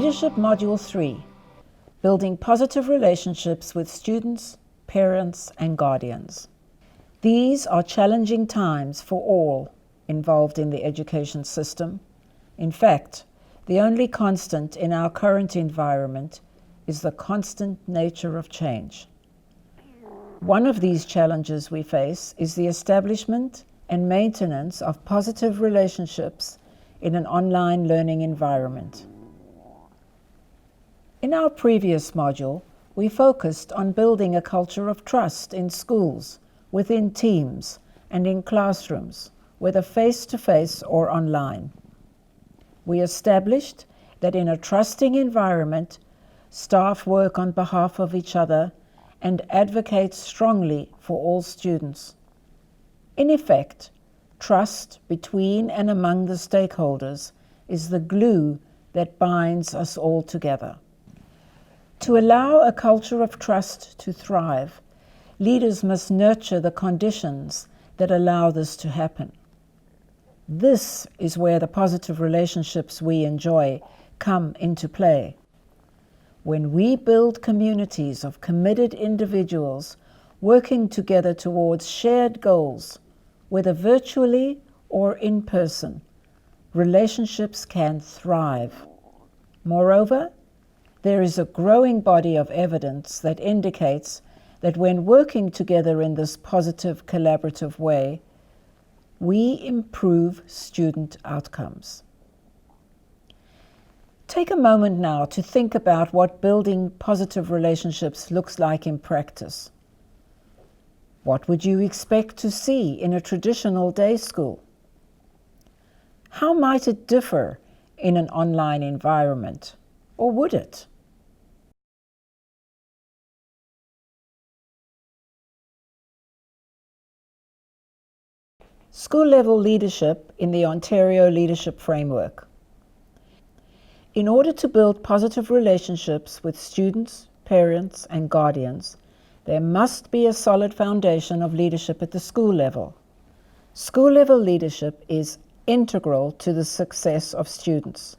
Leadership Module 3, Building Positive Relationships with Students, Parents, and Guardians. These are challenging times for all involved in the education system. In fact, the only constant in our current environment is the constant nature of change. One of these challenges we face is the establishment and maintenance of positive relationships in an online learning environment. In our previous module, we focused on building a culture of trust in schools, within teams, and in classrooms, whether face-to-face or online. We established that in a trusting environment, staff work on behalf of each other and advocate strongly for all students. In effect, trust between and among the stakeholders is the glue that binds us all together. To allow a culture of trust to thrive, leaders must nurture the conditions that allow this to happen. This is where the positive relationships we enjoy come into play. When we build communities of committed individuals working together towards shared goals, whether virtually or in person, relationships can thrive. Moreover, there is a growing body of evidence that indicates that when working together in this positive, collaborative way, we improve student outcomes. Take a moment now to think about what building positive relationships looks like in practice. What would you expect to see in a traditional day school? How might it differ in an online environment, or would it? School-level leadership in the Ontario Leadership Framework. In order to build positive relationships with students, parents, and guardians, there must be a solid foundation of leadership at the school level. School-level leadership is integral to the success of students.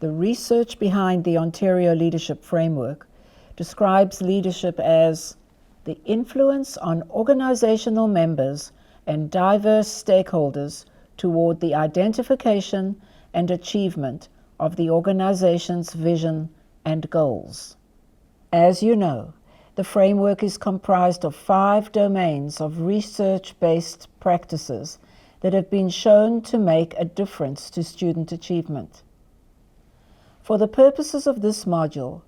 The research behind the Ontario Leadership Framework describes leadership as the influence on organizational members and diverse stakeholders toward the identification and achievement of the organization's vision and goals. As you know, the framework is comprised of 5 domains of research-based practices that have been shown to make a difference to student achievement. For the purposes of this module,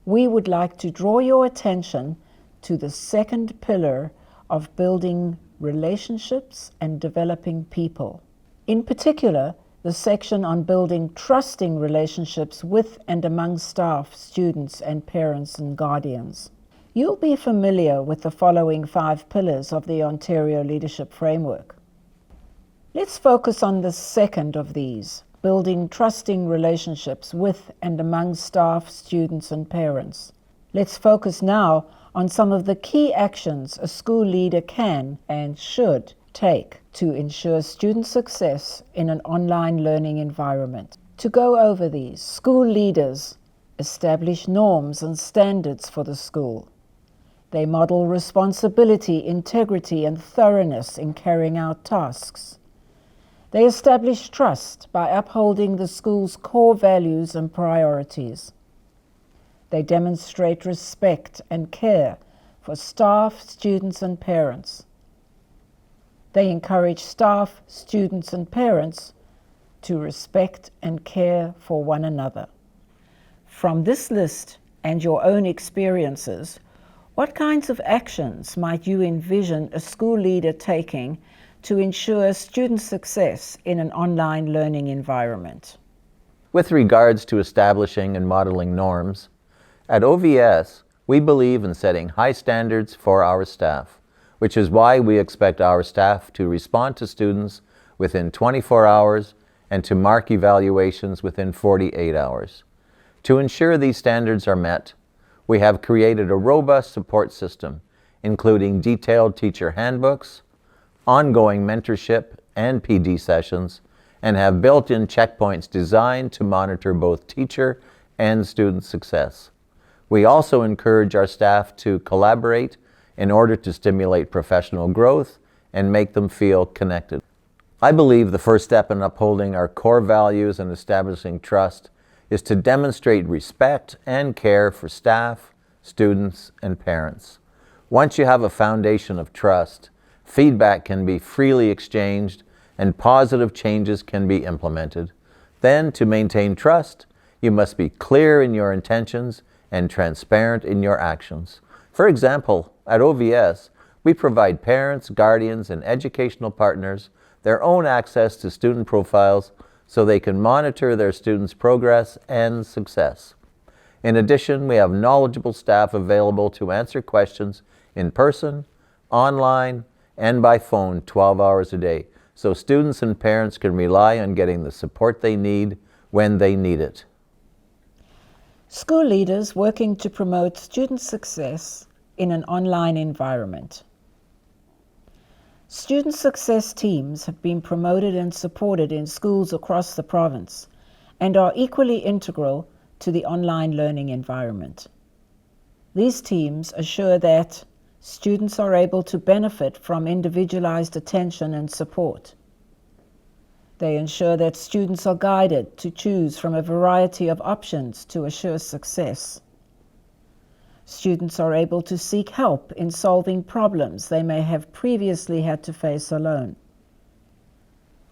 we would like to draw your attention to the second pillar of building relationships and developing people. In particular, the section on building trusting relationships with and among staff, students, and parents and guardians. You'll be familiar with the following 5 pillars of the Ontario Leadership Framework. Let's focus on the second of these, building trusting relationships with and among staff, students, and parents. Let's focus now on some of the key actions a school leader can and should take to ensure student success in an online learning environment. To go over these, school leaders establish norms and standards for the school. They model responsibility, integrity, and thoroughness in carrying out tasks. They establish trust by upholding the school's core values and priorities. They demonstrate respect and care for staff, students, and parents. They encourage staff, students, and parents to respect and care for one another. From this list and your own experiences, what kinds of actions might you envision a school leader taking to ensure student success in an online learning environment? With regards to establishing and modeling norms, at OVS, we believe in setting high standards for our staff, which is why we expect our staff to respond to students within 24 hours and to mark evaluations within 48 hours. To ensure these standards are met, we have created a robust support system, including detailed teacher handbooks, ongoing mentorship and PD sessions, and have built-in checkpoints designed to monitor both teacher and student success. We also encourage our staff to collaborate in order to stimulate professional growth and make them feel connected. I believe the first step in upholding our core values and establishing trust is to demonstrate respect and care for staff, students, and parents. Once you have a foundation of trust, feedback can be freely exchanged and positive changes can be implemented. Then, to maintain trust, you must be clear in your intentions and transparent in your actions. For example, at OVS, we provide parents, guardians, and educational partners their own access to student profiles so they can monitor their students' progress and success. In addition, we have knowledgeable staff available to answer questions in person, online, and by phone 12 hours a day, so students and parents can rely on getting the support they need when they need it. School leaders working to promote student success in an online environment. Student success teams have been promoted and supported in schools across the province and are equally integral to the online learning environment. These teams assure that students are able to benefit from individualized attention and support. They ensure that students are guided to choose from a variety of options to assure success. Students are able to seek help in solving problems they may have previously had to face alone.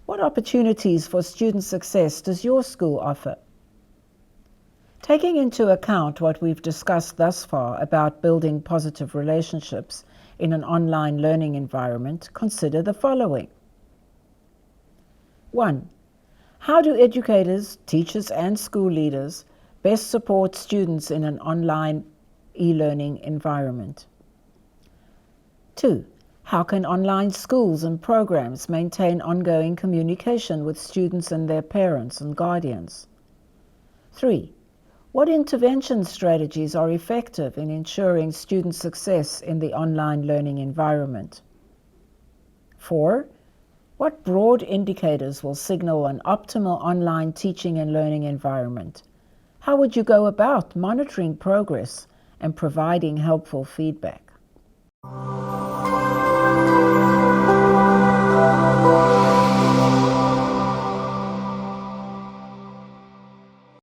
What opportunities for student success does your school offer? Taking into account what we've discussed thus far about building positive relationships in an online learning environment, consider the following. 1. How do educators, teachers, and school leaders best support students in an online e-learning environment? 2. How can online schools and programs maintain ongoing communication with students and their parents and guardians? 3. What intervention strategies are effective in ensuring student success in the online learning environment? 4. What broad indicators will signal an optimal online teaching and learning environment? How would you go about monitoring progress and providing helpful feedback?